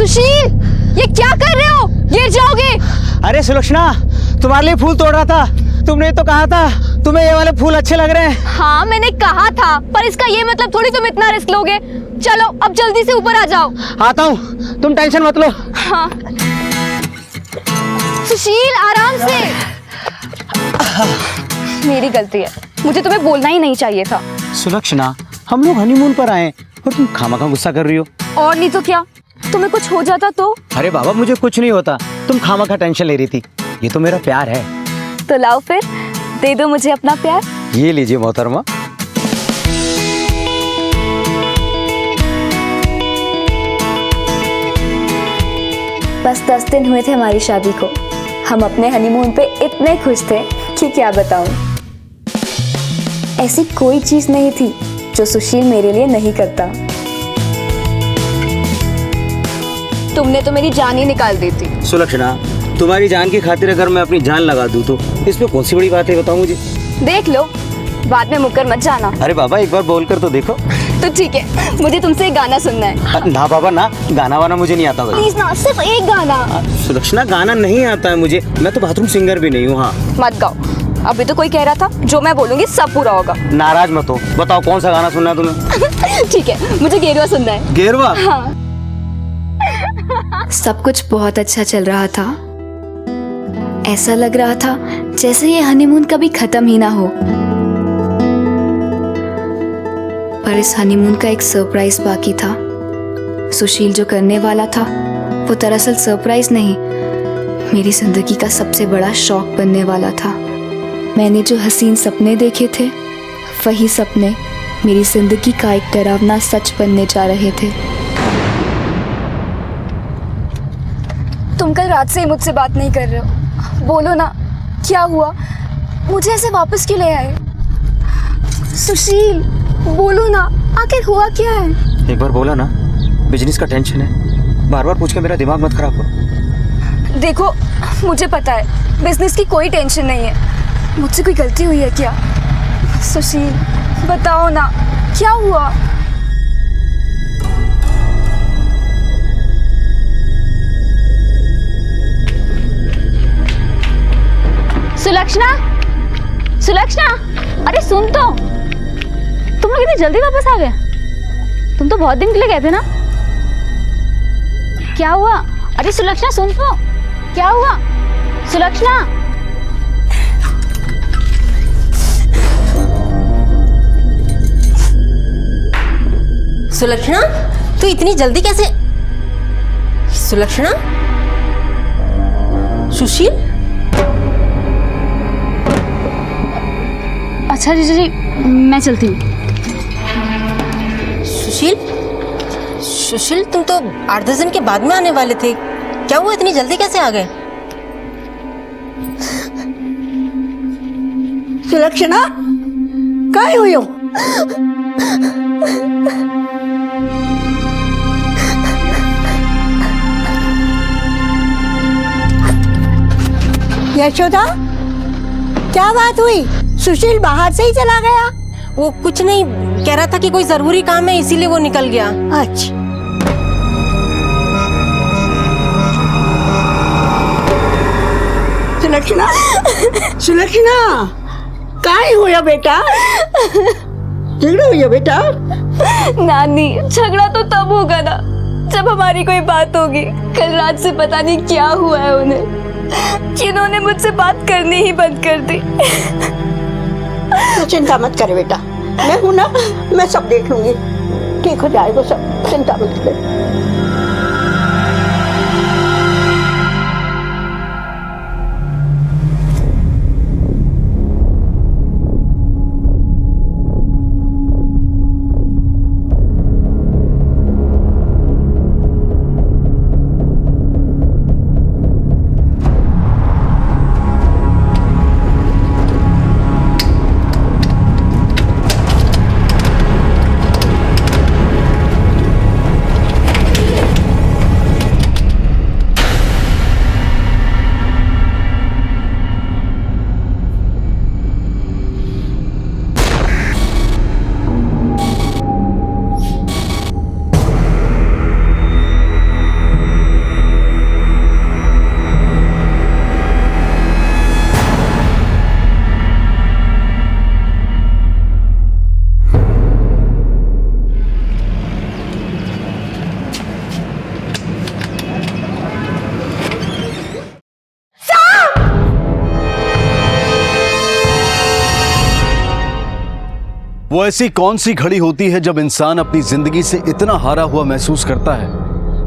सुशील, ये क्या कर रहे हो? गिर जाओगे। अरे सुलक्षणा, तुम्हारे लिए फूल तोड़ रहा था। तुमने तो कहा था तुम्हें ये वाले फूल अच्छे लग रहे हैं। हाँ मैंने कहा था, पर इसका ये मतलब थोड़ी तुम इतना रिस्क लोगे। चलो अब जल्दी से ऊपर आ जाओ। आता हूँ, तुम टेंशन मत लो। हाँ सुशील, आराम से। मेरी गलती है, मुझे तुम्हें बोलना ही नहीं चाहिए था। सुलक्षणा, हम लोग हनीमून पर आए और तुम खामखा गुस्सा कर रही हो। और नहीं तो क्या, तुम्हें कुछ हो जाता तो? अरे बाबा, मुझे कुछ नहीं होता, तुम खामखा टेंशन ले रही थी। ये तो मेरा प्यार है। तो लाओ फिर, दे दो मुझे अपना प्यार। ये लीजिए मोहतरमा। बस 10 दिन हुए थे हमारी शादी को। हम अपने हनीमून पे इतने खुश थे कि क्या बताऊं। ऐसी कोई चीज नहीं थी जो सुशील मेरे लिए नहीं करता। तुमने तो मेरी जान ही निकाल दी थी। सुलक्षणा, तुम्हारी जान की खातिर अगर मैं अपनी जान लगा दूं तो इसमें कौन सी बड़ी बात है, बताओ मुझे। देख लो, बाद में मुकर मत जाना। अरे बाबा, एक बार बोल कर तो देखो। तो ठीक है, मुझे तुमसे एक गाना सुनना है। ना बाबा ना, गाना वाना मुझे नहीं आता। प्लीज ना, सिर्फ एक गाना। सुलक्षणा, गाना नहीं आता है मुझे, मैं तो बाथरूम सिंगर भी नहीं हूँ। हाँ मत गाओ, अभी तो कोई कह रहा था जो मैं बोलूंगी सब पूरा होगा। नाराज मत हो, बताओ कौन सा गाना सुनना है तुम्हें। ठीक है, मुझे गेरुआ सुनना है। गेरुआ? हाँ। सब कुछ बहुत अच्छा चल रहा था। ऐसा लग रहा था जैसे ये हनीमून कभी खत्म ही ना हो। पर इस हनीमून का एक सरप्राइज बाकी था। सुशील जो करने वाला था वो दरअसल सरप्राइज नहीं, मेरी जिंदगी का सबसे बड़ा शौक बनने वाला था। मैंने जो हसीन सपने देखे थे, वही सपने मेरी जिंदगी का एक डरावना सच बनने जा रहे थे। तुम कल रात से ही मुझसे बात नहीं कर रहे हो, बोलो ना क्या हुआ? मुझे ऐसे वापस क्यों ले आए? सुशील, बोलो ना, आखिर हुआ क्या है? एक बार बोला ना, बिजनेस का टेंशन है, बार बार पूछ के मेरा दिमाग मत खराब करो। देखो, मुझे पता है बिजनेस की कोई टेंशन नहीं है। मुझसे कोई गलती हुई है क्या? सुशील, बताओ ना क्या हुआ? सुलक्षणा, सुलक्षणा, अरे सुन तो, तुम लोग इतनी जल्दी वापस आ गए? तुम तो बहुत दिन के लिए गए थे ना? क्या हुआ? अरे सुलक्षणा सुन तो, क्या हुआ? सुलक्षणा, सुलक्षणा, तू इतनी जल्दी कैसे? सुलक्षणा, सुशील? अच्छा जीजू जी, मैं चलती हूँ। सुशील, सुशील, तुम तो 8-10 दिन के बाद में आने वाले थे, क्या हुआ, इतनी जल्दी कैसे आ गए? सुलक्षणा, काय हुयो? यशोदा, क्या बात हुई? सुशील बाहर से ही चला गया? वो कुछ नहीं, कह रहा था कि कोई जरूरी काम है इसीलिए वो निकल गया। अच्छा। सुलक्षणा, सुलक्षणा, काय हुआ बेटा? झगड़ा हुआ बेटा? नानी, झगड़ा तो तब होगा ना जब हमारी कोई बात होगी। कल रात से पता नहीं क्या हुआ है उन्हें, जिन्होंने मुझसे बात करनी ही बंद कर दी। तू चिंता मत कर बेटा, मैं हूं ना, मैं सब देख लूंगी, ठीक हो जाएगा सब, चिंता मत कर। वो ऐसी कौन सी घड़ी होती है जब इंसान अपनी जिंदगी से इतना हारा हुआ महसूस करता है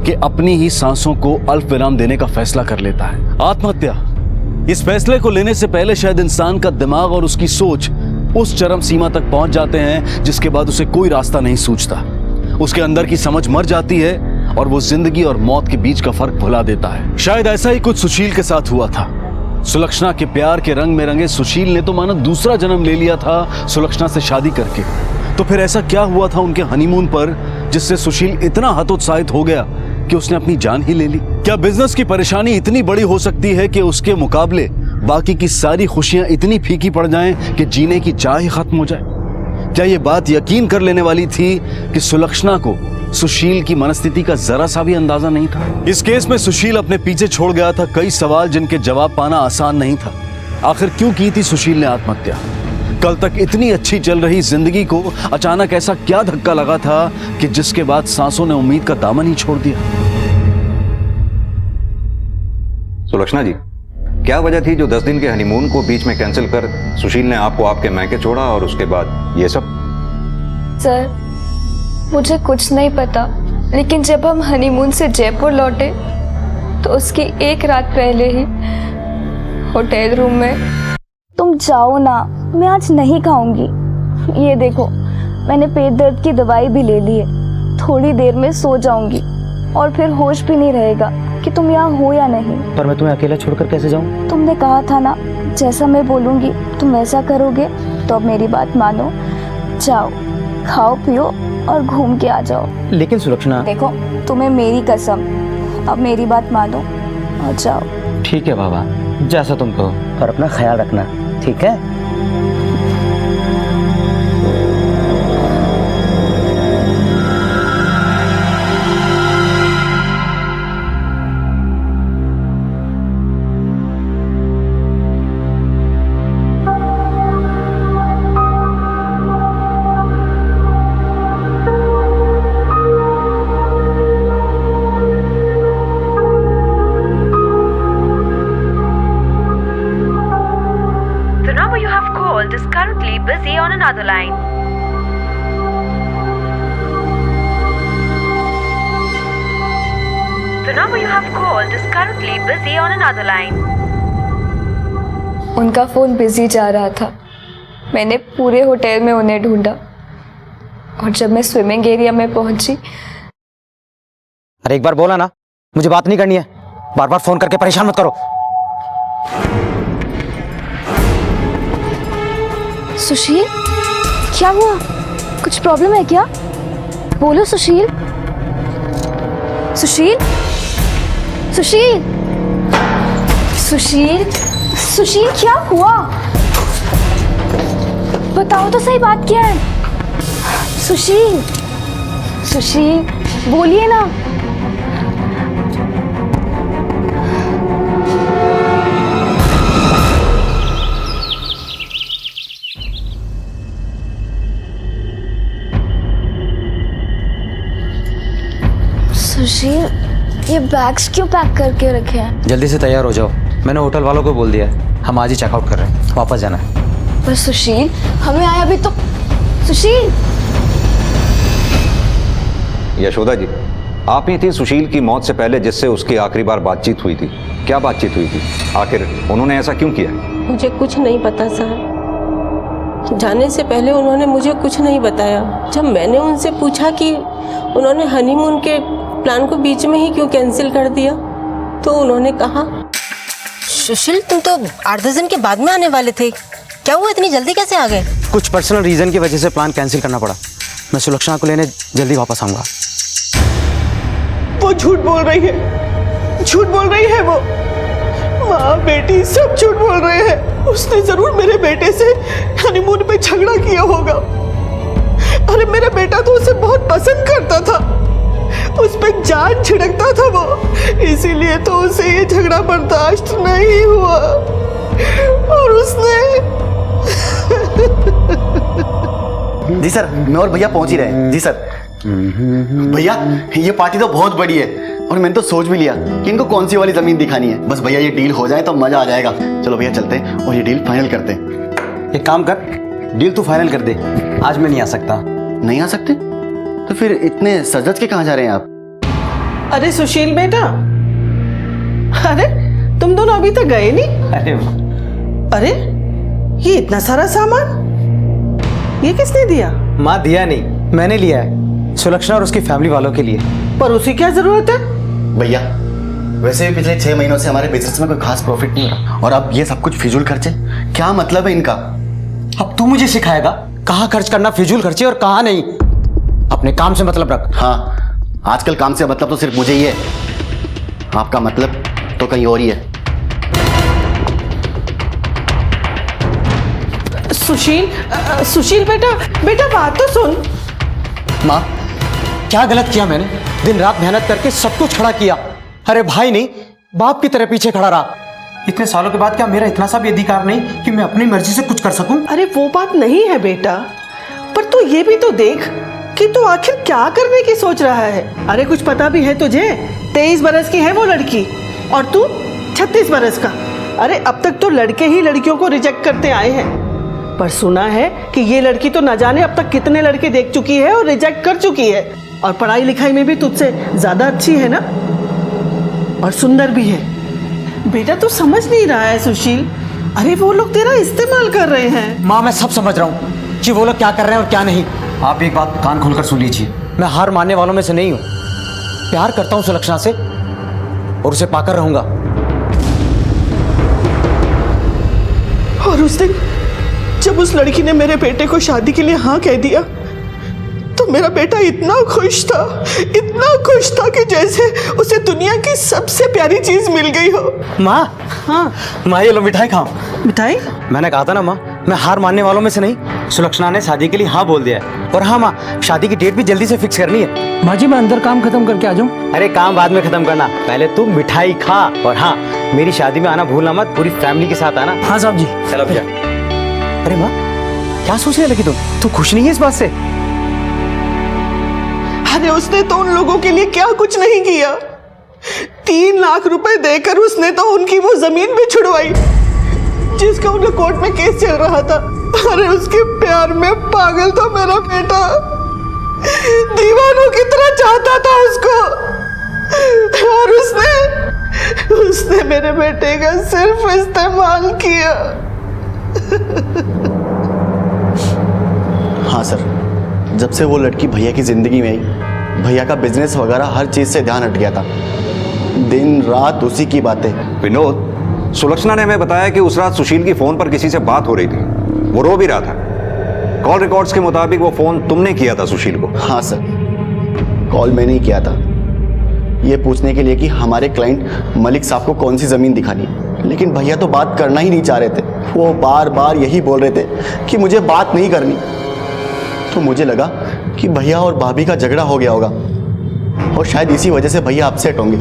कि अपनी ही सांसों को अल्प विराम देने का फैसला कर लेता है? आत्महत्या। इस फैसले को लेने से पहले शायद इंसान का दिमाग और उसकी सोच उस चरम सीमा तक पहुंच जाते हैं जिसके बाद उसे कोई रास्ता नहीं सूझता। उसके अंदर की समझ मर जाती है और वो जिंदगी और मौत के बीच का फर्क भुला देता है। शायद ऐसा ही कुछ सुशील के साथ हुआ था। सुलक्षणा के प्यार के रंग में रंगे सुशील ने तो मानो दूसरा जन्म ले लिया था सुलक्षणा से शादी करके। तो फिर ऐसा क्या हुआ था उनके हनीमून पर जिससे सुशील इतना हतोत्साहित हो गया कि उसने अपनी जान ही ले ली? क्या बिजनेस की परेशानी इतनी बड़ी हो सकती है कि उसके मुकाबले बाकी की सारी खुशियां इतनी फीकी पड़ जाएं कि जीने की चाह ही खत्म हो जाए? क्या ये बात यकीन कर लेने वाली थी कि सुलक्षणा को सुशील की मनस्थिति का जरा सा भी अंदाजा नहीं था? इस केस में सुशील अपने पीछे छोड़ गया था कई सवाल जिनके जवाब पाना आसान नहीं था। आखिर क्यों की थी सुशील ने आत्महत्या? कल तक इतनी अच्छी चल रही जिंदगी को अचानक ऐसा क्या धक्का लगा था कि जिसके बाद सांसों ने उम्मीद का दामन ही छोड़ दिया? सुलक्षणा जी, क्या वजह थी जो 10 दिन के हनीमून को बीच में कैंसिल कर सुशील ने आपको आपके मैके छोड़ा और उसके बाद ये सब? सर, मुझे कुछ नहीं पता, लेकिन जब हम हनीमून से जयपुर लौटे तो उसकी एक रात पहले ही होटल रूम में, तुम जाओ ना, मैं आज नहीं खाऊंगी। ये देखो, मैंने पेट दर्द की दवाई भी ले ली है। थोड़ी देर में सो जाऊंगी और फिर होश भी नहीं रहेगा कि तुम यहाँ हो या नहीं। पर मैं तुम्हें अकेला छोड़कर कैसे जाऊं? तुमने कहा था ना, जैसा मैं बोलूंगी तुम वैसा करोगे, तो अब मेरी बात मानो। जाओ, खाओ पियो और घूम के आ जाओ। लेकिन सुलक्षणा, देखो, तुम्हें मेरी कसम, अब मेरी बात मानो और जाओ। ठीक है बाबा, जैसा तुम कहो, और अपना ख्याल रखना, ठीक है? is currently busy on another line. The number you have called is currently busy on another line. उनका फ़ोन बिजी जा रहा था। मैंने पूरे होटल में उन्हें ढूंढा और जब मैं स्विमिंग एरिया में पहुंची। अरे एक बार बोला ना, मुझे बात नहीं करनी है। बार बार फोन करके परेशान मत करो। सुशील, क्या हुआ? कुछ प्रॉब्लम है क्या? बोलो सुशील। सुशील, सुशील, सुशील, सुशील, क्या हुआ? बताओ तो सही, बात क्या है? सुशील, सुशील, बोलिए ना। सुशील, ये बैग्स क्यों पैक करके रखे हैं? जल्दी से तैयार हो जाओ, मैंने होटल वालों को बोल दिया है, हम आज ही चेकआउट कर रहे हैं, वापस जाना है। पर सुशील, हमें आया भी तो। सुशील। यशोदा जी, आप ही थी सुशील की मौत से पहले जिससे उसकी आखिरी बार बातचीत हुई थी। क्या बातचीत हुई थी? आखिर उन्होंने ऐसा क्यों किया? मुझे कुछ नहीं पता साहब। जाने से पहले उन्होंने मुझे कुछ नहीं बताया। जब मैंने उनसे पूछा कि उन्होंने हनीमून के प्लान को बीच में ही क्यों कैंसिल कर दिया, तो उन्होंने कहा, सुशील तुम तो 8-10 दिन के बाद में आने वाले थे, क्या हुआ इतनी जल्दी कैसे आ गए? कुछ पर्सनल रीजन की वजह से प्लान कैंसिल करना पड़ा। मैं सुलक्षणा को लेने जल्दी वापस आऊंगा। वो झूठ बोल रही है, झूठ बोल रही है वो। माँ बेटी सब झूठ बोल रहे हैं। उसने जरूर मेरे बेटे से हनीमून पे झगड़ा किया होगा। अरे मेरा बेटा तो उसे बहुत पसंद करता था, उस पर जान छिड़कता था वो, इसीलिए तो उसे ये झगड़ा बर्दाश्त नहीं हुआ और उसने। जी सर, मैं और भैया पहुंच ही रहे हैं। जी सर। भैया, ये पार्टी तो बहुत बड़ी है और मैंने तो सोच भी लिया कि इनको कौन सी वाली जमीन दिखानी है। बस भैया ये डील हो जाए तो मजा आ जाएगा। चलो भैया चलते हैं और ये डील फाइनल करते हैं। एक काम कर, डील तू फाइनल कर दे। आज मैं नहीं आ सकता। नहीं आ सकते? तो फिर इतने सज के कहाँ जा रहे हैं आप? अरे सुशील बेटा, अरे तुम दोनों अभी तक गए नहीं? अरे अरे ये इतना सारा सामान ये किसने दिया? माँ, दिया नहीं, मैंने लिया है सुलक्षणा और उसकी फैमिली वालों के लिए। पर उसे क्या जरूरत है? भैया वैसे भी पिछले 6 महीनों से हमारे बिजनेस में कोई खास प्रॉफिट नहीं हो रहा, और अब ये सब कुछ फिजूल खर्चे, क्या मतलब है इनका? अब तू मुझे सिखाएगा कहाँ खर्च करना फिजूल खर्चे और कहाँ नहीं। अपने काम से मतलब रख। हाँ, आजकल काम से मतलब तो सिर्फ मुझे ही है, आपका मतलब तो कहीं और ही है। सुशील बेटा, बेटा बात तो सुन। माँ, क्या गलत किया मैंने? दिन रात मेहनत करके सब कुछ खड़ा किया। अरे भाई नहीं, बाप की तरह पीछे खड़ा रहा। इतने सालों के बाद क्या मेरा इतना सा भी अधिकार नहीं कि मैं अपनी मर्जी से कुछ कर सकूं? अरे वो बात नहीं है बेटा, पर तू ये भी तो देख कि तू आखिर क्या करने की सोच रहा है। अरे कुछ पता भी है तुझे? 23 बरस की है वो लड़की और तू 36 बरस का। अरे अब तक तो लड़के ही लड़कियों को रिजेक्ट करते आए हैं, पर सुना है कि ये लड़की तो न जाने अब तक कितने लड़के देख चुकी है और रिजेक्ट कर चुकी है, और पढ़ाई लिखाई में भी तुझसे ज्यादा अच्छी है ना, और सुंदर भी है। बेटा तू समझ नहीं रहा है सुशील, अरे वो लोग तेरा इस्तेमाल कर रहे हैं। माँ, मैं सब समझ रहा हूँ कि वो लोग क्या कर रहे हैं और क्या नहीं। आप एक बात कान खोलकर सुन लीजिए, मैं हार मानने वालों में से नहीं हूँ। प्यार करता हूँ सुलक्षणा से और उसे पाकर रहूंगा। और उस दिन जब उस लड़की ने मेरे बेटे को शादी के लिए हाँ कह दिया तो मेरा बेटा इतना खुश था कि जैसे उसे दुनिया की सबसे प्यारी चीज मिल गई हो। माँ, हाँ माँ ये लो मिठाई खाओ। मिठाई? मैंने कहा था ना माँ, मैं हार मानने वालों में से नहीं। सुलक्षणा ने शादी के लिए हाँ बोल दिया है, और हाँ माँ, शादी की डेट भी जल्दी से फिक्स करनी है। माँ जी, मैं अंदर काम खत्म करके आ जाऊँ? अरे काम बाद में खत्म करना, पहले तू मिठाई खा। और हाँ, मेरी शादी में आना भूलना मत, पूरी फैमिली के साथ आना। हाँ साहब जी। चलो भैया। अरे माँ, क्या सोचने लगी तू खुश नहीं है इस बात से? अरे उसने तो उन लोगों के लिए क्या कुछ नहीं किया। 3 लाख रुपए देकर उसने तो उनकी वो जमीन भी छुड़वाई जिसका उनका कोर्ट में केस चल रहा था। अरे उसके प्यार में पागल था मेरा बेटा, दीवानों की तरह चाहता था उसको, और उसने मेरे बेटे का सिर्फ इस्तेमाल किया। हाँ सर, जब से वो लड़की भैया की जिंदगी में आई, भैया का बिजनेस वगैरह हर चीज से ध्यान हट गया था। दिन रात उसी की बातें। विनोद, सुलक्षणा ने हमें बताया कि उस रात सुशील की फोन पर किसी से बात हो रही थी, वो रो भी रहा था। कॉल रिकॉर्ड्स के मुताबिक वो फोन तुमने किया था सुशील को? हाँ सर, कॉल मैंने ही किया था, ये पूछने के लिए कि हमारे क्लाइंट मलिक साहब को कौन सी जमीन दिखानी है, लेकिन भैया तो बात करना ही नहीं चाह रहे थे। वो बार बार यही बोल रहे थे कि मुझे बात नहीं करनी। तो मुझे लगा कि भैया और भाभी का झगड़ा हो गया होगा, और शायद इसी वजह से भैया अपसेट होंगे।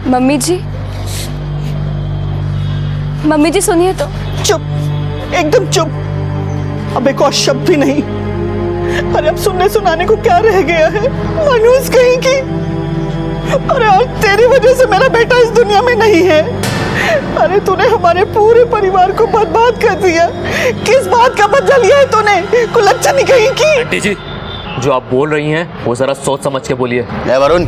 मम्मी जी सुनिए तो। चुप, एकदम चुप, अब एक और शब्द भी नहीं। अरे अब सुनने सुनाने को क्या रह गया है? मनूस कहीं की। अरे आज तेरी वजह से मेरा बेटा इस दुनिया में नहीं है। अरे तूने हमारे पूरे परिवार को बर्बाद कर दिया। किस बात का बदला लिया है तूने? कुलच्छनी कहीं की। आंटी जी, जो आप बोल रही हैं वो जरा सोच समझ के बोलिए। वरुण,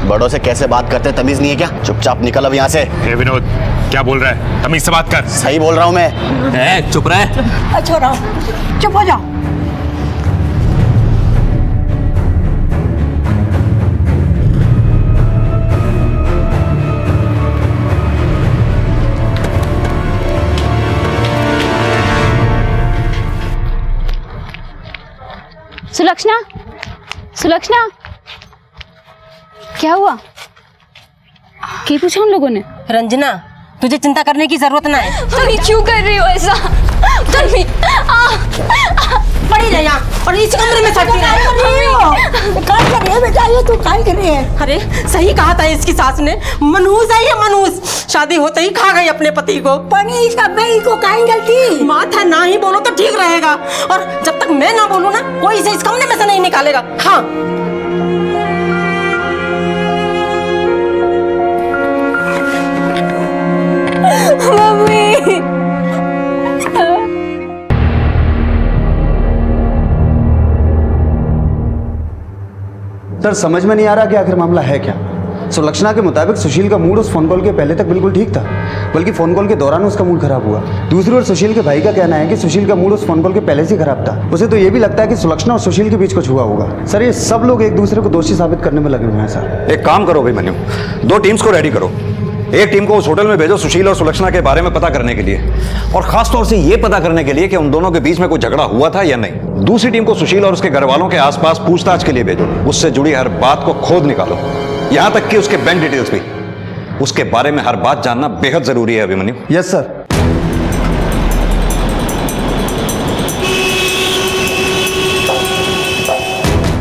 बड़ों से कैसे बात करते, तमीज नहीं है क्या? चुपचाप निकल अब यहाँ से। विनोद, क्या बोल रहा है? तमीज से बात कर। सही बोल रहा हूँ मैं। चुप रहे। छोड़ो, चुप हो जाओ। सुलक्षणा, क्या हुआ? क्या पूछा उन लोगों ने? रंजना, तुझे चिंता करने की जरूरत ना है। तन्वी क्यों कर रही हो ऐसा? तन्वी, पड़ी रह यहाँ, और इस कमरे में सटकी रह। काय कर रही है बेटा? ये तू काय कर रही है? अरे सही कहा था इसकी सास ने, मनहूस है ये मनहूस। शादी होते ही खा गई अपने पति को। पर इसका भाई को काहे गलती? माथा ना ही बोलो तो ठीक रहेगा, और जब तक मैं ना बोलूं ना, कोई इसे इस कमरे में से नहीं निकालेगा। हाँ मम्मी। सर समझ में नहीं आ रहा कि आखिर मामला है क्या। सुलक्षणा के मुताबिक सुशील का मूड उस फोन कॉल के पहले तक बिल्कुल ठीक था, बल्कि फोन कॉल के दौरान उसका मूड खराब हुआ। दूसरी ओर सुशील के भाई का कहना है कि सुशील का मूड उस फोन कॉल के पहले से खराब था। उसे तो ये भी लगता है कि सुलक्षणा और सुशील के बीच कुछ हुआ होगा। सर ये सब लोग एक दूसरे को दोषी साबित करने में लगे हुए हैं सर। एक काम करो अभिमन्यु, 2 टीम्स को रेडी करो। एक टीम को उस होटल में भेजो सुशील और सुलक्षणा के बारे में पता करने के लिए, और खास तौर से यह पता करने के लिए कि उन दोनों के बीच में कोई झगड़ा हुआ था या नहीं। दूसरी टीम को सुशील और उसके घर वालों के आसपास पूछताछ के लिए भेजो। उससे जुड़ी हर बात को खोद निकालो, यहां तक कि उसके बैंक डिटेल्स भी। उसके बारे में हर बात जानना बेहद जरूरी है अभिमन्यु। Yes sir.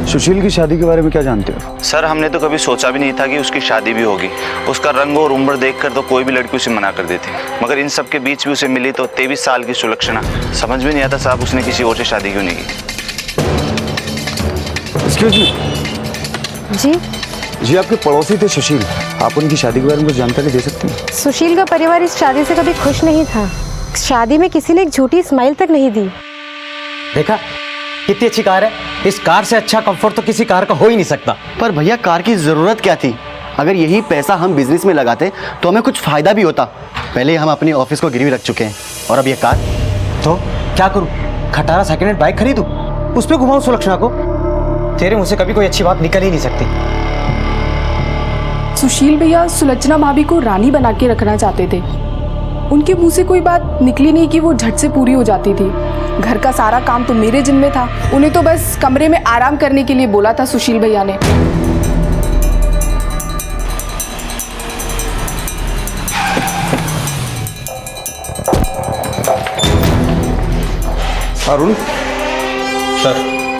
सुशील की शादी के बारे में क्या जानते हो? सर हमने तो कभी सोचा भी नहीं था कि उसकी शादी भी होगी। उसका रंग और उम्र देखकर तो कोई भी लड़की उसे मना कर देती, मगर इन सब के बीच भी उसे मिली तो 23 साल की सुलक्षणा। समझ में नहीं आता साहब उसने किसी और से शादी क्यों नहीं की। Excuse me. जी जी आपके पड़ोसी थे सुशील, आप उनकी शादी के बारे में कुछ जानकारी दे सकती हैं? सुशील का परिवार इस शादी से कभी खुश नहीं था। शादी में किसी ने एक झूठी स्माइल तक नहीं दी। देखा कितनी अच्छी कार है। इस कार से अच्छा कंफर्ट तो किसी कार का हो ही नहीं सकता। पर भैया कार की जरूरत क्या थी? अगर यही पैसा हम बिजनेस में लगाते तो हमें कुछ फायदा भी होता। पहले हम अपनी ऑफिस को गिरवी रख चुके हैं और अब ये कार। तो क्या करूं? खटारा सेकंड हैंड बाइक खरीदूं, उस पर घुमाऊं सुलक्षणा को? तेरे मुंह से कभी कोई अच्छी बात निकल ही नहीं सकती। सुशील भैया सुलक्षणा भाभी को रानी बना के रखना चाहते थे। उनके मुंह से कोई बात निकली नहीं कि वो झट से पूरी हो जाती थी। घर का सारा काम तो मेरे जिम्मे था। उन्हें तो बस कमरे में आराम करने के लिए बोला था सुशील भैया ने। अरुण सर,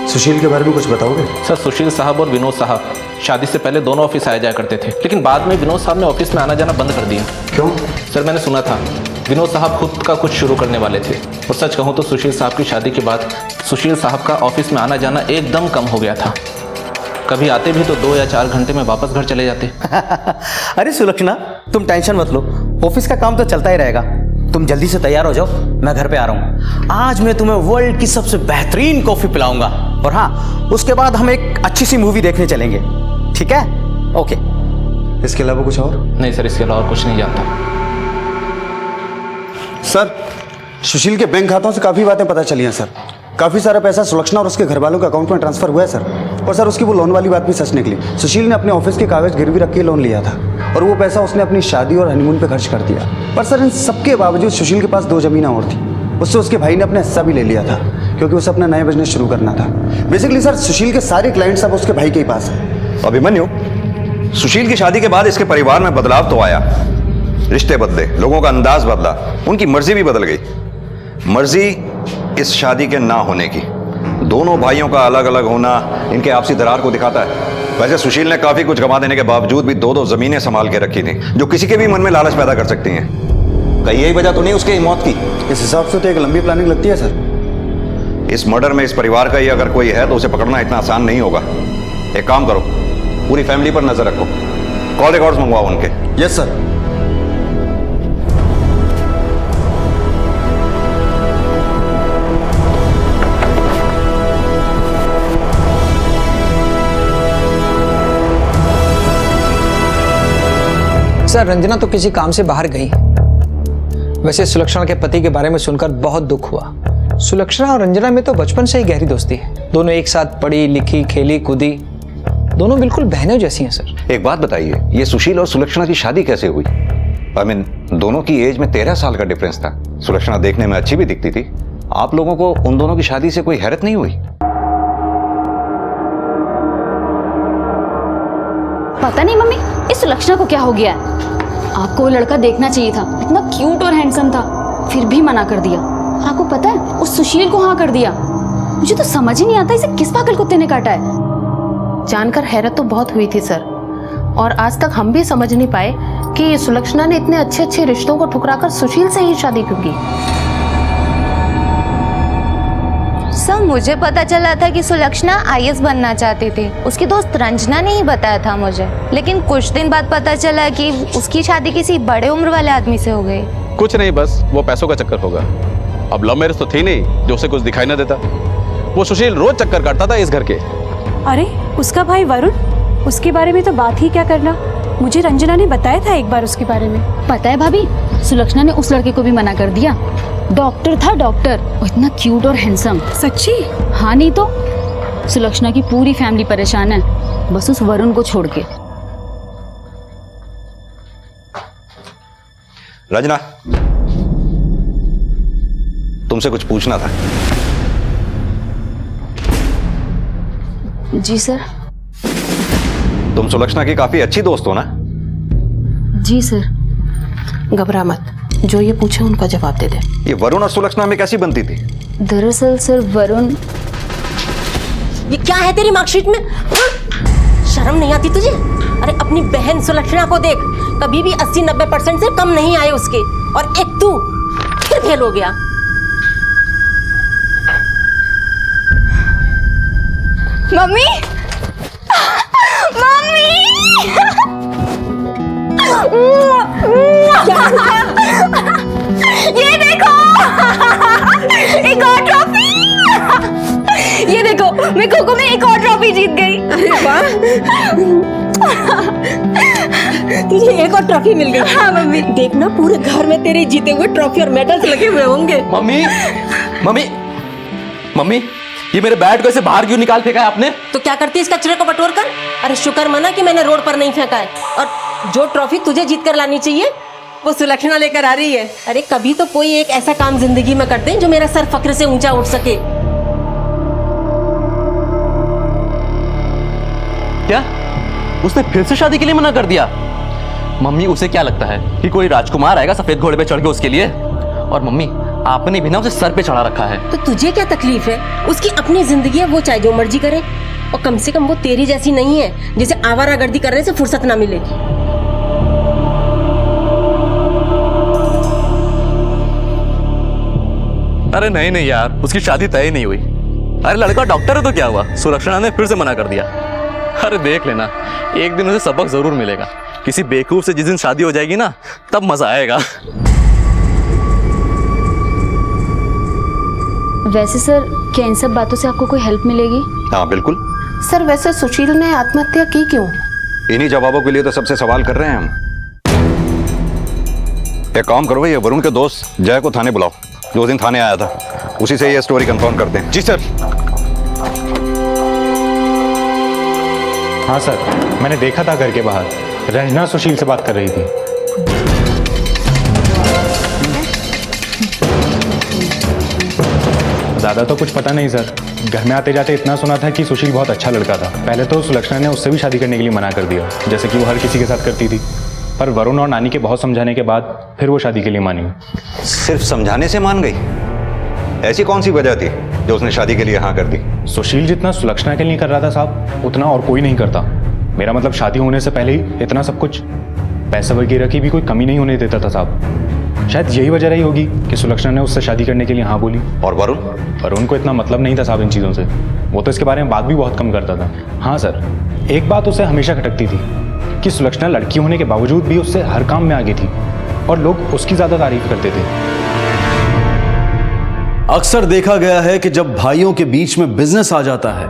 सुशील के बारे में कुछ बताओगे? सर सुशील साहब और विनोद साहब शादी से पहले दोनों ऑफिस आया जाया करते थे, लेकिन बाद में विनोद साहब ने ऑफिस में आना जाना बंद कर दिया। क्यों? सर मैंने सुना था विनोद साहब खुद का कुछ शुरू करने वाले थे, और सच कहूँ तो सुशील साहब की शादी के बाद सुशील साहब का ऑफिस में आना जाना एकदम कम हो गया था। कभी आते भी तो 2 या 4 घंटे में वापस घर चले जाते। अरे सुलक्षणा तुम टेंशन मत लो, ऑफिस का काम तो चलता ही रहेगा। तुम जल्दी से तैयार हो जाओ, मैं घर पे आ रहा हूँ। आज मैं तुम्हें वर्ल्ड की सबसे बेहतरीन कॉफी पिलाऊंगा, और हाँ उसके बाद हम एक अच्छी सी मूवी देखने चलेंगे, ठीक है? ओके। इसके अलावा कुछ और? नहीं सर, इसके अलावा कुछ नहीं जानता। सर सुशील के बैंक खातों से काफ़ी बातें पता चली हैं सर। काफ़ी सारा पैसा सुलक्षणा और उसके घर वालों के अकाउंट में ट्रांसफर हुआ है सर। और सर उसकी वो लोन वाली बात भी सच निकली। सुशील ने अपने ऑफिस के कागज गिरवी रख के लोन लिया था, और वो पैसा उसने अपनी शादी और हनीमून पे खर्च कर दिया। पर सर इन सबके बावजूद सुशील के पास 2 ज़मीनें और थी। उससे उसके भाई ने अपना हिस्सा भी ले लिया था, क्योंकि उसे अपना नया बिजनेस शुरू करना था। बेसिकली सर सुशील के सारे क्लाइंट्स अब उसके भाई के ही पास हैं। अभिमन्यु, सुशील की शादी के बाद इसके परिवार में बदलाव तो आया, रिश्ते बदले, लोगों का अंदाज बदला, उनकी मर्जी भी बदल गई। मर्जी इस शादी के ना होने की। दोनों भाइयों का अलग अलग होना इनके आपसी दरार को दिखाता है। वैसे सुशील ने काफी कुछ गंवा देने के बावजूद भी 2-2 जमीनें संभाल के रखी थी, जो किसी के भी मन में लालच पैदा कर सकती हैं। कहीं यही वजह तो नहीं उसकी मौत की? इस हिसाब से तो एक लंबी प्लानिंग लगती है सर। इस मर्डर में इस परिवार का ही अगर कोई है तो उसे पकड़ना इतना आसान नहीं होगा। एक काम करो, पूरी फैमिली पर नजर रखो, कॉल रिकॉर्ड्स मंगवाओ उनके। Yes sir. सर रंजना तो किसी काम से बाहर गई। वैसे सुलक्षणा के पति के बारे में सुनकर बहुत दुख हुआ। सुलक्षणा और रंजना में तो बचपन से ही गहरी दोस्ती है। दोनों एक साथ पढ़ी लिखी, खेली कूदी, दोनों बिल्कुल बहनों जैसी हैं सर। एक बात बताइए, ये सुशील और सुलक्षणा की शादी कैसे हुई? दोनों की एज में 13 साल का डिफरेंस था। सुलक्षणा देखने में अच्छी भी दिखती थी। आप लोगों को उन दोनों की शादी से कोई हैरत नहीं हुई? पता नहीं मम्मी, इस सुलक्षणा को क्या हो गया है। आपको वो लड़का देखना चाहिए था, इतना क्यूट और हैंडसम था, फिर भी मना कर दिया। आपको पता है उस सुशील को हाँ कर दिया। मुझे तो समझ ही नहीं आता इसे किस पागल कुत्ते ने काटा है। जानकर हैरत तो बहुत हुई थी सर, और आज तक हम भी समझ नहीं पाए कि सुलक्षणा ने इतने अच्छे अच्छे रिश्तों को ठुकराकर सुशील से ही शादी क्यों की। सर मुझे पता चला था कि सुलक्षणा IAS बनना चाहती थी। उसकी दोस्त रंजना ने ही बताया था मुझे, लेकिन कुछ दिन बाद पता चला कि उसकी शादी किसी बड़े उम्र वाले आदमी से हो गई। कुछ नहीं, बस वो पैसों का चक्कर होगा। अब लव मैरिज तो थी नहीं जो उसे कुछ दिखाई ना देता। वो सुशील रोज चक्कर काटता था इस घर के। अरे उसका भाई वरुण, उसके बारे में तो बात ही क्या करना। मुझे रंजना ने बताया था एक बार उसके बारे में। पता है भाभी, सुलक्षणा ने उस लड़के को भी मना कर दिया। डॉक्टर था, डॉक्टर, और इतना क्यूट और हैंडसम। सच्ची? हाँ, नहीं तो सुलक्षणा की पूरी फैमिली परेशान है, बस उस वरुण को छोड़ के। रंजना, तुमसे कुछ पूछना था। जी सर। तुम सुलक्षणा की काफी अच्छी दोस्त हो ना? जी सर। घबरा मत, जो ये पूछे उनका जवाब दे दे। ये वरुण और सुलक्षणा में कैसी बनती थी? दरअसल सर वरुण। ये क्या है तेरी मार्कशीट में? शर्म नहीं आती तुझे? अरे अपनी बहन सुलक्षणा को देख, कभी भी 80-90% से कम नहीं आए उसके, और एक तू फिर फेल हो गया। मम्मी, मम्मी, ये देखो, एक और ट्रॉफी। ये देखो, मैं खो-खो में एक और ट्रॉफी जीत गई। अरे वाह, तुझे एक और ट्रॉफी मिल गई। हाँ मम्मी। देखना पूरे घर में तेरे जीते हुए ट्रॉफी और मेडल्स लगे हुए होंगे। मम्मी, मम्मी, मम्मी, ये मेरे बैट को ऐसे बाहर क्यों निकाल फेंका है आपने? तो क्या करती है इस कचरे को बटोर कर? अरे शुक्र मना कि मैंने रोड पर नहीं फेंका है। और जो ट्रॉफी तुझे जीत कर लानी चाहिए वो सुलक्षणा लेकर आ रही है। अरे कभी तो कोई एक ऐसा काम जिंदगी में कर दे जो मेरा सर फक्र से ऊंचा उठ सके। क्या उसने फिर से शादी के लिए मना कर दिया? मम्मी, उसे क्या लगता है कि कोई राजकुमार आएगा सफेद घोड़े पे चढ़ के उसके लिए? और मम्मी, आपने भी ना उसे सर पे चढ़ा रखा है। तो तुझे क्या तकलीफ है? उसकी अपनी जिंदगी है, वो चाहे जो मर्जी करे। और कम से कम वो तेरी जैसी नहीं है जिसे आवारागर्दी करने से फुर्सत ना मिले। अरे नहीं नहीं यार, उसकी शादी तय नहीं हुई। अरे लड़का डॉक्टर है तो क्या हुआ, सुलक्षणा ने फिर से मना कर दिया। अरे देख लेना, एक दिन उसे सबक जरूर मिलेगा। किसी बेवकूफ से जिस दिन शादी हो जाएगी ना, तब मजा आएगा। वैसे सर, क्या इन सब बातों से आपको कोई हेल्प मिलेगी? हाँ बिल्कुल। सर वैसे सुशील ने आत्महत्या की क्यों? इन्हीं जवाबों के लिए तो सबसे सवाल कर रहे हैं हम। एक काम करो, ये वरुण के दोस्त जय को थाने बुलाओ, जो दिन थाने आया था। उसी से ये स्टोरी कंफर्म करते हैं। जी सर। हाँ सर, मैंने देखा था घर के बाहर, रंजना सुशील से बात कर रही थी। ज़्यादा तो कुछ पता नहीं सर, घर में आते जाते इतना सुना था कि सुशील बहुत अच्छा लड़का था। पहले तो सुलक्षणा ने उससे भी शादी करने के लिए मना कर दिया, जैसे कि वो हर किसी के साथ करती थी। पर वरुण और नानी के बहुत समझाने के बाद फिर वो शादी के लिए मानी। सिर्फ समझाने से मान गई? ऐसी कौन सी वजह थी जो उसने शादी के लिए हाँ कर दी? सुशील जितना सुलक्षणा के लिए कर रहा था साहब, उतना और कोई नहीं करता। मेरा मतलब शादी होने से पहले ही इतना सब कुछ, पैसा वगैरह की भी कोई कमी नहीं होने देता था साहब। शायद यही वजह रही होगी कि सुलक्षणा ने उससे शादी करने के लिए हाँ बोली। और वरुण को इतना मतलब नहीं था साहब इन चीज़ों से। वो तो इसके बारे में बात भी बहुत कम करता था। हाँ सर, एक बात उसे हमेशा खटकती थी कि सुलक्षणा लड़की होने के बावजूद भी उससे हर काम में आगे थी और लोग उसकी ज़्यादा तारीफ करते थे। अक्सर देखा गया है कि जब भाइयों के बीच में बिजनेस आ जाता है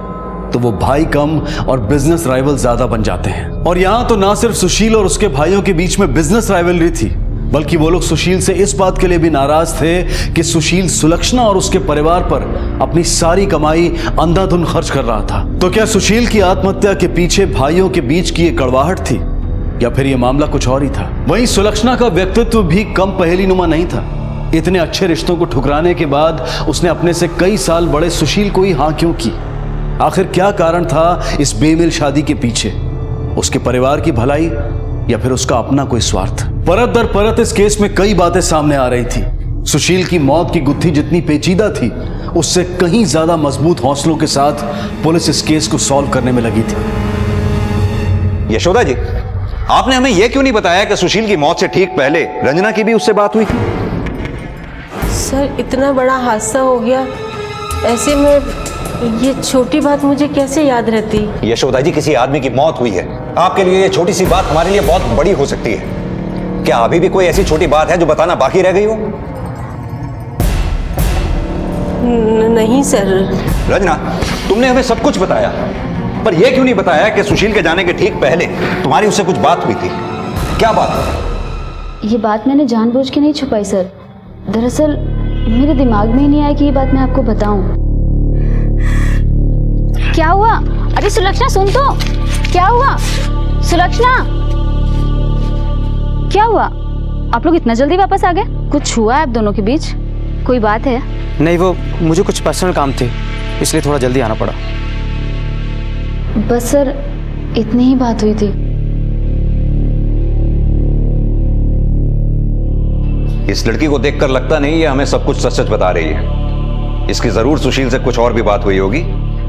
तो वो भाई कम और बिजनेस राइवल ज्यादा बन जाते हैं। और यहां तो ना सिर्फ सुशील और उसके भाइयों के बीच में बिजनेस राइवलरी थी, बल्कि वो लोग सुशील से इस बात के लिए भी नाराज थे कि सुशील सुलक्षणा और उसके परिवार पर अपनी सारी कमाई अंधाधुंध खर्च कर रहा था। तो क्या सुशील की आत्महत्या के पीछे भाइयों के बीच की ये कड़वाहट थी, या फिर ये मामला कुछ और ही था? वहीं सुलक्षणा का व्यक्तित्व भी कम पहेलीनुमा नहीं था। इतने अच्छे रिश्तों को ठुकराने के बाद उसने अपने से कई साल बड़े सुशील को ही हाँ क्यों की? आखिर क्या कारण था इस बेमिल शादी के पीछे? उसके परिवार की भलाई या फिर उसका अपना कोई स्वार्थ? परत दर परत इस केस में कई बातें सामने आ रही थी। सुशील की मौत की गुत्थी जितनी पेचीदा थी, उससे कहीं ज्यादा मजबूत हौसलों के साथ पुलिस इस केस को सॉल्व करने में लगी थी। यशोदा जी, आपने हमें यह क्यों नहीं बताया कि सुशील की मौत से ठीक पहले रंजना की भी उससे बात हुई थी? सर इतना बड़ा हादसा हो गया, ऐसे में ये छोटी बात मुझे कैसे याद रहती? यशोदा जी, किसी आदमी की मौत हुई है, आपके लिए ये छोटी सी बात हमारे लिए बहुत बड़ी हो सकती है। क्या अभी भी कोई ऐसी छोटी बात है जो बताना बाकी रह गई हो? नहीं सर। रंजना, तुमने हमें सब कुछ बताया, पर यह क्यों नहीं बताया कि सुशील के जाने के ठीक पहले तुम्हारी उससे कुछ बात हुई थी? क्या बात? ये बात मैंने जानबूझ के नहीं छुपाई सर। दरअसल मेरे दिमाग में ही नहीं आया कि ये बात मैं आपको बताऊं। क्या हुआ? अरे सुलक्षणा सुन तो, क्या हुआ? सुलक्षणा, क्या हुआ? आप लोग इतना जल्दी वापस आ गए? कुछ हुआ है आप दोनों के बीच? कोई बात है? नहीं, वो मुझे कुछ पर्सनल काम थे, इसलिए थोड़ा जल्दी आना पड़ा। बस सर इतनी ही बात हुई थी। इस लड़की को देखकर लगता नहीं ये हमें सब कुछ सच सच बता रही है। इसकी जरूर सुशील से कुछ और भी बात हुई होगी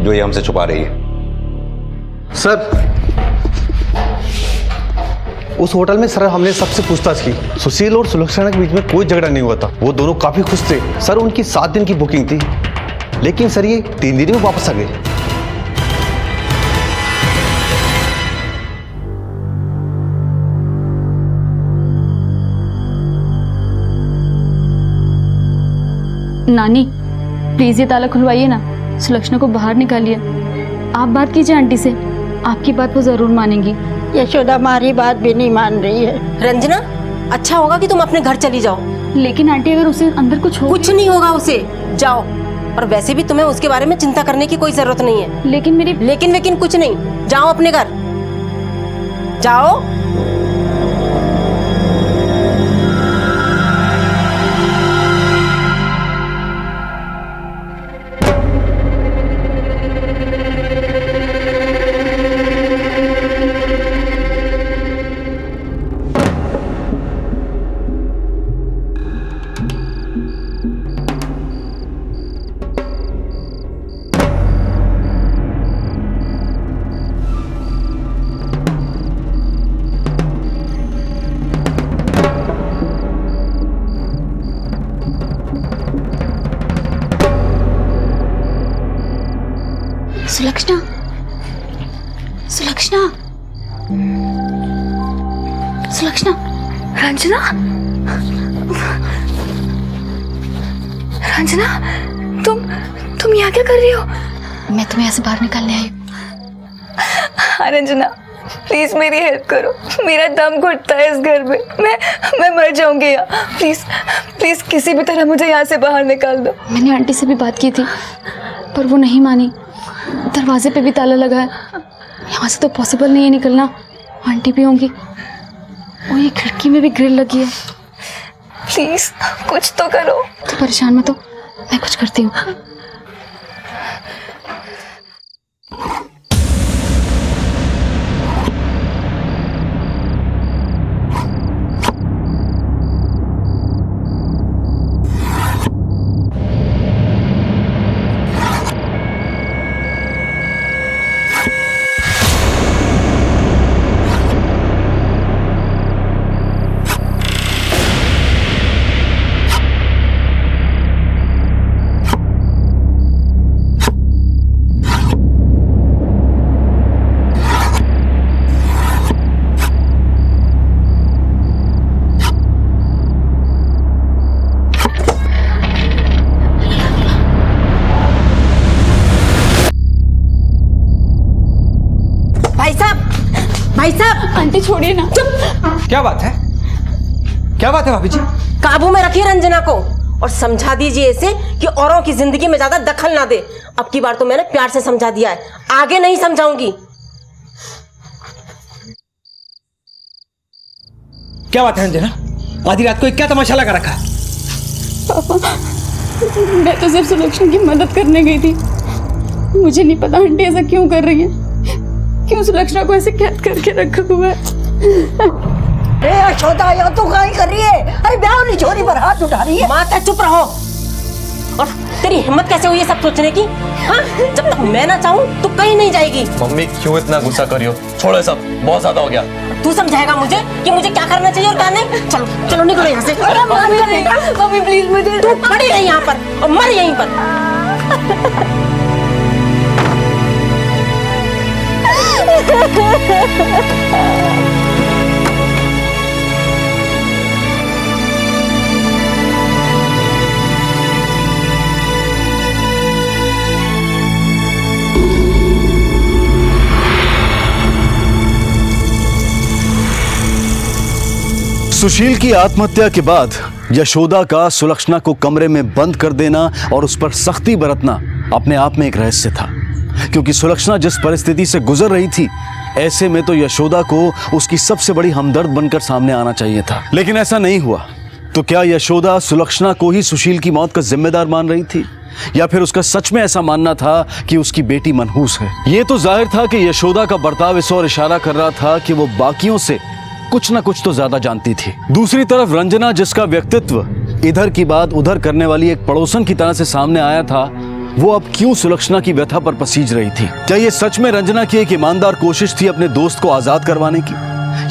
जो ये हमसे छुपा रही है। सर, उस होटल में सर हमने सबसे पूछताछ की। सुशील और सुलक्षणा के बीच में कोई झगड़ा नहीं हुआ था। वो दोनों काफी खुश थे। सर उनकी 7 दिन की बुकिंग थी, लेकिन सर ये 3 दिन में वापस आ गए। नानी प्लीज ये ताला खुलवाइए ना, सुलक्षणा को बाहर निकालिए। आप बात कीजिए आंटी से, आपकी बात वो जरूर मानेंगी। यशोदा हमारी बात भी नहीं मान रही है। रंजना, अच्छा होगा कि तुम अपने घर चली जाओ। लेकिन आंटी अगर उसे अंदर कुछ हो, कुछ नहीं होगा उसे, जाओ। और वैसे भी तुम्हें उसके बारे में चिंता करने की कोई जरूरत नहीं है। लेकिन मेरी लेकिन कुछ नहीं, जाओ अपने घर, जाओ। सुलक्षणा, सुलक्षणा, सुलक्षणा, रंजना, रंजना, तुम यहाँ क्या कर रही हो? मैं तुम्हें यहाँ से बाहर निकालने आई हूँ। हाँ रंजना, प्लीज मेरी हेल्प करो, मेरा दम घुटता है इस घर में, मैं मर जाऊंगी यहाँ। प्लीज प्लीज किसी भी तरह मुझे यहाँ से बाहर निकाल दो। मैंने आंटी से भी बात की थी, पर वो नहीं मानी। दरवाजे पे भी ताला लगा है, यहाँ से तो पॉसिबल नहीं है निकलना। आंटी भी होंगी, और ये खिड़की में भी ग्रिल लगी है। प्लीज कुछ तो करो। तो परेशान मत हो, मैं कुछ करती हूँ। भाई साहब, आंटी छोड़िए ना। चुप। क्या बात है, क्या बात है भाभी जी? काबू में रखिए रंजना को और समझा दीजिए इसे कि औरों की जिंदगी में ज्यादा दखल ना दे। अब की बार तो मैंने प्यार से समझा दिया है, आगे नहीं समझाऊंगी। क्या बात है रंजना, आधी रात को क्या तमाशा लगा रखा है? पापा, मैं तो सिर्फ सुलक्षणा की मदद करने गई थी। मुझे नहीं पता आंटी ऐसा क्यों कर रही है, क्यों सुलक्षणा को ऐसे कैद करके रखा हुआ है। यशोदा, ये तो क्या कर रही है? अरे ब्याह वाली छोरी पर हाथ उठा रही है। माता चुप रहो। और तेरी हिम्मत कैसे हुई है सब सोचने की? हाँ? जब तक मैं ना चाहूँ तो कहीं नहीं जाएगी। मम्मी क्यों इतना गुस्सा कर रही हो? छोड़ो सब, बहुत ज्यादा हो गया। तू समझाएगा मुझे कि मुझे क्या करना चाहिए और क्या नहीं? चलो चलो निकलो यहाँ से। मम्मी प्लीज मुझे, तू पड़ी रही यहाँ पर और मर यहीं पर। सुशील की आत्महत्या के बाद यशोदा का सुलक्षणा को कमरे में बंद कर देना और उस पर सख्ती बरतना अपने आप में एक रहस्य था, क्योंकि सुलक्षणा जिस परिस्थिति से गुजर रही थी, ऐसे में तो यशोदा को उसकी सबसे बड़ी हमदर्द बनकर सामने आना चाहिए था, लेकिन ऐसा नहीं हुआ। तो क्या यशोदा सुलक्षणा को ही सुशील की मौत का जिम्मेदार मान रही थी, या फिर उसका सच में ऐसा मानना था कि उसकी बेटी मनहूस है? ये तो जाहिर था कि यशोदा का बर्ताव इस ओर इशारा कर रहा था कि वो बाकियों से कुछ ना कुछ तो ज्यादा जानती थी। दूसरी तरफ रंजना, जिसका व्यक्तित्व इधर की बात उधर करने वाली एक पड़ोसन की तरह से सामने आया था, वो अब क्यों सुलक्षणा की व्यथा पर पसीज रही थी? क्या ये सच में रंजना की एक ईमानदार कोशिश थी अपने दोस्त को आजाद करवाने की,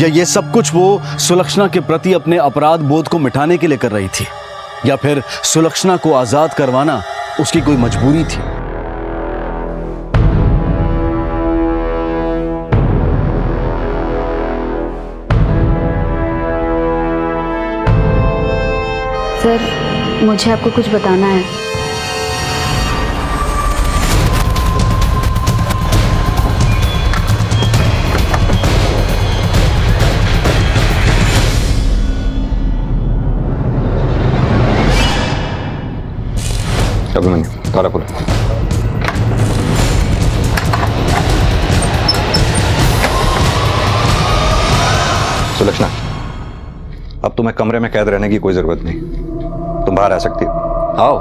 या ये सब कुछ वो सुलक्षणा के प्रति अपने अपराध बोध को मिटाने के लिए कर रही थी, या फिर सुलक्षणा को आजाद करवाना उसकी कोई मजबूरी थी? सर, मुझे आपको कुछ बताना है। अभिमन्यु, तारापुर। सुलक्षणा, अब तुम्हें कमरे में कैद रहने की कोई जरूरत नहीं, तुम बाहर आ सकती हो। आओ,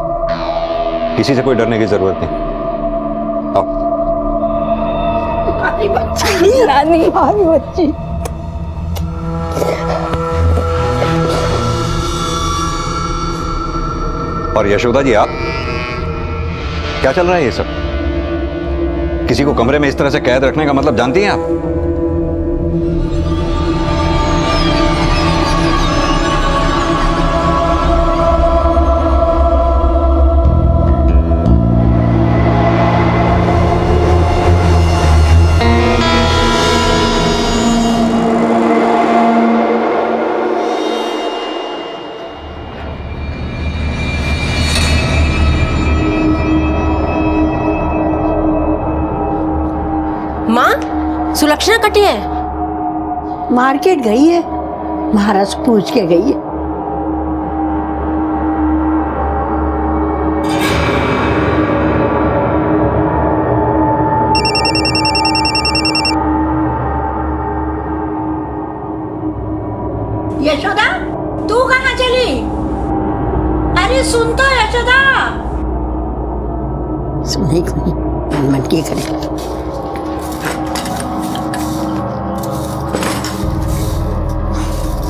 किसी से कोई डरने की जरूरत नहीं। आओ। नानी, हमारी बच्ची। और यशोदा जी, आप क्या चल रहा है ये सब? किसी को कमरे में इस तरह से कैद रखने का मतलब जानती हैं आप? सुलक्षणा कटी है? मार्केट गई है, महाराज पूछ के गई है। यशोदा, तू कहाँ चली? अरे सुन तो यशोदा। सुने को नहीं, मन की करे।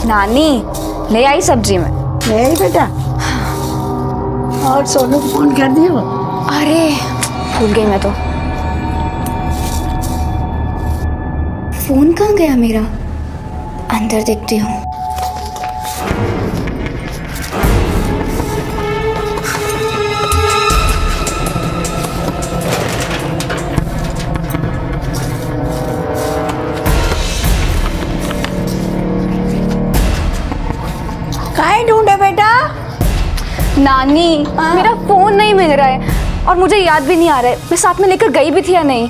नानी, ले आई सब्जी में। ले आई बेटा। और सोनू को फोन कर दियो? अरे भूल गई मैं तो। फोन कहाँ गया मेरा? अंदर देखती हूँ। काहे ढूंढे बेटा? नानी, मेरा फोन नहीं मिल रहा है और मुझे याद भी नहीं आ रहा है मैं साथ में लेकर गई भी थी या नहीं।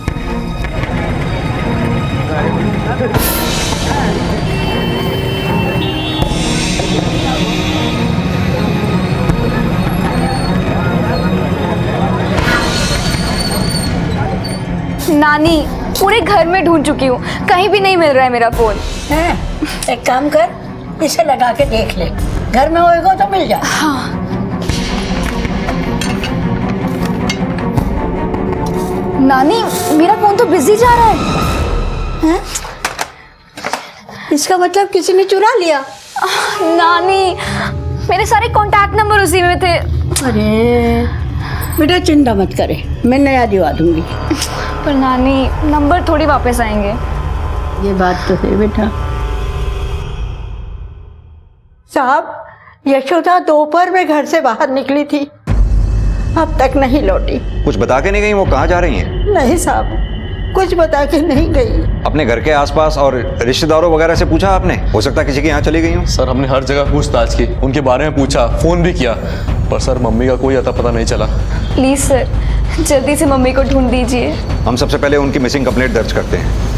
नानी, पूरे घर में ढूंढ चुकी हूँ, कहीं भी नहीं मिल रहा है मेरा फोन। एक काम कर, इसे लगा के देख ले, घर में होएगा तो मिल जाए। हाँ। नानी, मेरा फोन तो बिजी जा रहा है। इसका मतलब किसी ने चुरा लिया? नानी, मेरे सारे कांटेक्ट नंबर उसी में थे। अरे बेटा चिंता मत करे, मैं नया दिवा दूंगी। पर नानी, नंबर थोड़ी वापस आएंगे। ये बात तो है बेटा। साहब, यशोदा दोपहर में घर से बाहर निकली थी, अब तक नहीं लौटी। कुछ बता के नहीं गई? वो कहाँ जा रही हैं? नहीं साहब, कुछ बता के नहीं गई। अपने घर के आसपास और रिश्तेदारों वगैरह से पूछा आपने? हो सकता है किसी के यहाँ चली गई हो। सर, हमने हर जगह पूछताछ की, उनके बारे में पूछा, फोन भी किया, पर सर मम्मी का कोई अता पता नहीं चला। प्लीज सर, जल्दी से मम्मी को ढूंढ दीजिए। हम सबसे पहले उनकी मिसिंग कंप्लेंट दर्ज करते हैं।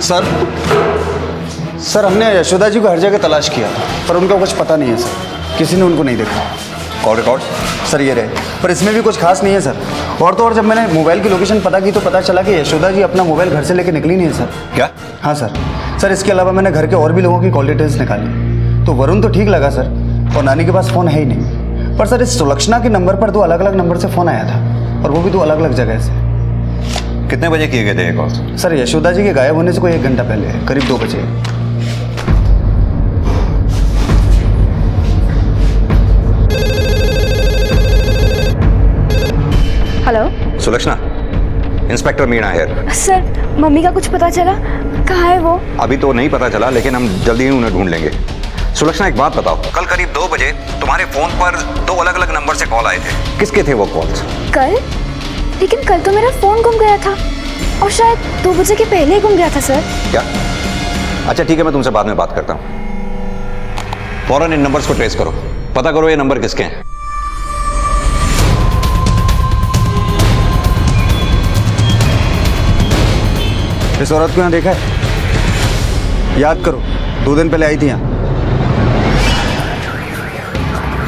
सर हमने यशोदा जी को हर जगह तलाश किया पर उनका कुछ पता नहीं है सर, किसी ने उनको नहीं देखा। कॉल रिकॉर्ड सर ये रहे, पर इसमें भी कुछ खास नहीं है सर। और तो और जब मैंने मोबाइल की लोकेशन पता की तो पता चला कि यशोदा जी अपना मोबाइल घर से लेकर निकली नहीं है सर। क्या? हाँ सर इसके अलावा मैंने घर के और भी लोगों की कॉल डिटेल्स निकाली तो वरुण तो ठीक लगा सर, और नानी के पास फ़ोन है ही नहीं। पर सर इस सुलक्षणा के नंबर पर 2 अलग अलग नंबर से फ़ोन आया था, और वो भी 2 अलग अलग जगह से। कितने बजे किए गए थे ये कॉल? सर यशोदा जी के गायब होने से कोई 1 घंटा पहले, करीब 2 बजे। हेलो सुलक्षणा, इंस्पेक्टर मीणा है। सर मम्मी का कुछ पता चला? कहाँ है वो? अभी तो नहीं पता चला, लेकिन हम जल्दी ही उन्हें ढूंढ लेंगे। सुलक्षणा एक बात बताओ, कल करीब 2 बजे तुम्हारे फोन पर 2 अलग अलग नंबर से कॉल आए थे, किसके थे वो कॉल्स? कल? लेकिन कल तो मेरा फोन गुम गया था, और शायद 2 बजे के पहले ही गुम गया था सर। क्या? अच्छा ठीक है, मैं तुमसे बाद में बात करता हूँ। फौरन इन नंबर्स को ट्रेस करो, पता करो ये नंबर किसके हैं। इस औरत को यहाँ देखा है? याद करो 2 दिन पहले आई थी यहाँ।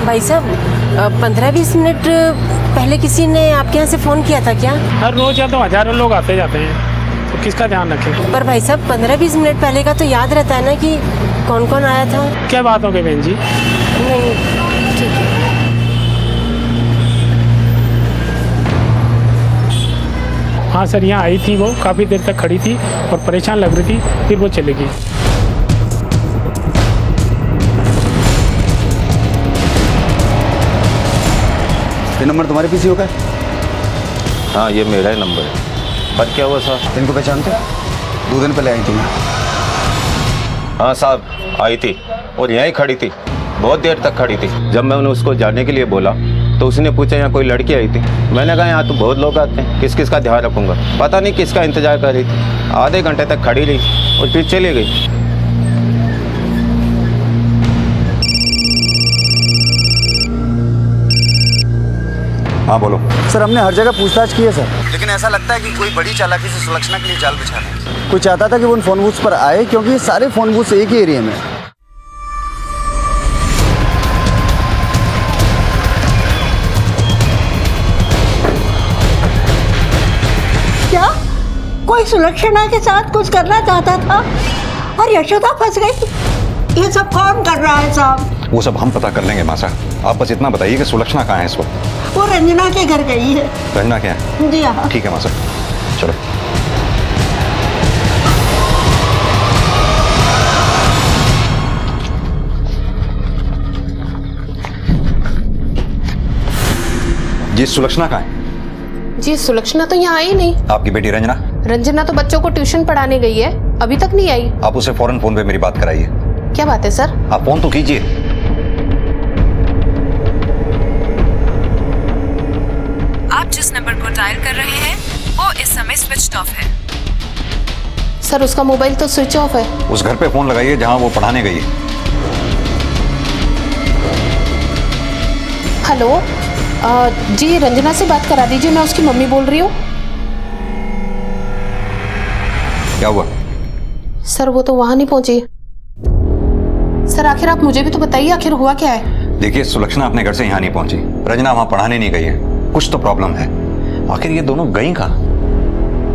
भाई साहब 15-20 मिनट पहले किसी ने आपके यहाँ से फ़ोन किया था क्या? हर रोज या तो हजारों लोग आते जाते हैं, तो किसका ध्यान रखें? पर भाई साहब 15-20 मिनट पहले का तो याद रहता है ना कि कौन कौन आया था। क्या बात हो गई बहन जी? नहीं ठीक है। हाँ सर, यहाँ आई थी, वो काफ़ी देर तक खड़ी थी और परेशान लग रही थी, फिर वो चली गई। ये नंबर तुम्हारे पीसी होगा? हाँ ये मेरा ही नंबर है। पर क्या हुआ साहब? इनको पहचानते? 2 दिन पहले आई थी। हाँ साहब आई थी और यहीं खड़ी थी, बहुत देर तक खड़ी थी। जब मैं उन्हें उसको जाने के लिए बोला तो उसने पूछा यहाँ कोई लड़की आई थी। मैंने कहा यहाँ तो बहुत लोग आते हैं, किस किस का ध्यान रखूँगा। पता नहीं किसका इंतजार कर रही थी, आधे घंटे तक खड़ी रही और फिर चली गई। हाँ बोलो। सर हमने हर जगह पूछताछ की है सर, लेकिन ऐसा लगता है कि कोई बड़ी चालाकी से सुलक्षणा के लिए जाल बिछा रहे हैं। कोई चाहता था कि वो उन फोन बूथ्स पर आए, क्योंकि ये सारे फोन बूथ्स एक ही एरिया में। क्या कोई सुलक्षणा के साथ कुछ करना चाहता था और यशोदा फंस गई? ये सब कौन कर रहा है साहब? वो सब हम पता कर लेंगे मासा, आप बस इतना बताइए कि सुलक्षणा कहाँ है इस वक्त? वो रंजना के घर गई है। रंजना क्या है? जी हाँ। ठीक है मासा, चलो। जी सुलक्षणा कहाँ है? जी सुलक्षणा तो यहाँ आई नहीं। आपकी बेटी रंजना? रंजना तो बच्चों को ट्यूशन पढ़ाने गई है, अभी तक नहीं आई। आप उसे फौरन फोन पे मेरी बात कराइए। क्या बात है सर? आप फोन तो कीजिए। आप जिस नंबर को डायल कर रहे हैं वो इस समय स्विच ऑफ है। सर उसका मोबाइल तो स्विच ऑफ है। उस घर पे फोन लगाइए जहां वो पढ़ाने गई है। हेलो जी रंजना से बात करा दीजिए, मैं उसकी मम्मी बोल रही हूँ। क्या हुआ? सर वो तो वहां नहीं पहुंची। सर आखिर आप मुझे भी तो बताइए, आखिर हुआ क्या है? देखिए सुलक्षणा अपने घर से यहाँ नहीं पहुंची, रंजना वहां पढ़ाने नहीं गई है, कुछ तो प्रॉब्लम है। आखिर ये दोनों गई कहाँ?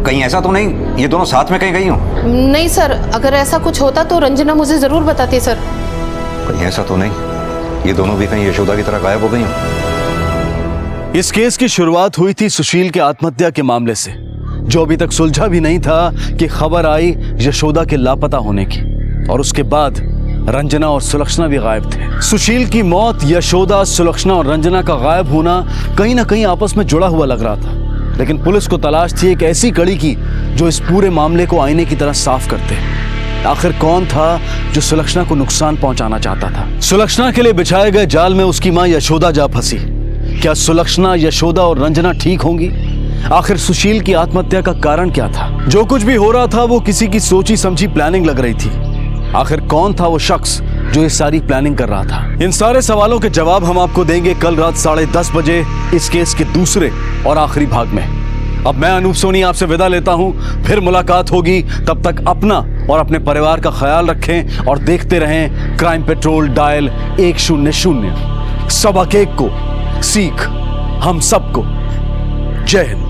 कहीं ऐसा तो नहीं ये दोनों साथ में कहीं गई हो? नहीं सर, अगर ऐसा कुछ होता तो रंजना मुझे जरूर बताती सर। कहीं ऐसा तो नहीं ये दोनों भी कहीं यशोदा की तरह गायब हो गई हो? इस केस की शुरुआत हुई थी सुशील के आत्महत्या के मामले से, जो अभी तक सुलझा भी नहीं था कि खबर आई यशोदा के लापता होने की, और उसके बाद रंजना और सुलक्षणा भी गायब थे। सुशील की मौत, यशोदा, सुलक्षणा और रंजना का गायब होना कहीं ना कहीं आपस में जुड़ा हुआ लग रहा था, लेकिन पुलिस को तलाश थी एक ऐसी कड़ी की जो इस पूरे मामले को आईने की तरह साफ करते। आखिर कौन था जो सुलक्षणा को नुकसान पहुंचाना चाहता था? सुलक्षणा के लिए बिछाए गए जाल में उसकी मां यशोदा जा फंसी। क्या सुलक्षणा, यशोदा और रंजना ठीक होंगी? आखिर सुशील की आत्महत्या का कारण क्या था? जो कुछ भी हो रहा था वो किसी की सोची समझी प्लानिंग लग रही थी। आखिर कौन था वो शख्स जो ये सारी प्लानिंग कर रहा था? इन सारे सवालों के जवाब हम आपको देंगे कल रात 10:30 बजे इस केस के दूसरे और आखिरी भाग में। अब मैं अनूप सोनी आपसे विदा लेता हूं, फिर मुलाकात होगी। तब तक अपना और अपने परिवार का ख्याल रखें और देखते रहें क्राइम पेट्रोल डायल 100। सबक एक को, सीख हम सबको। जय हिंद।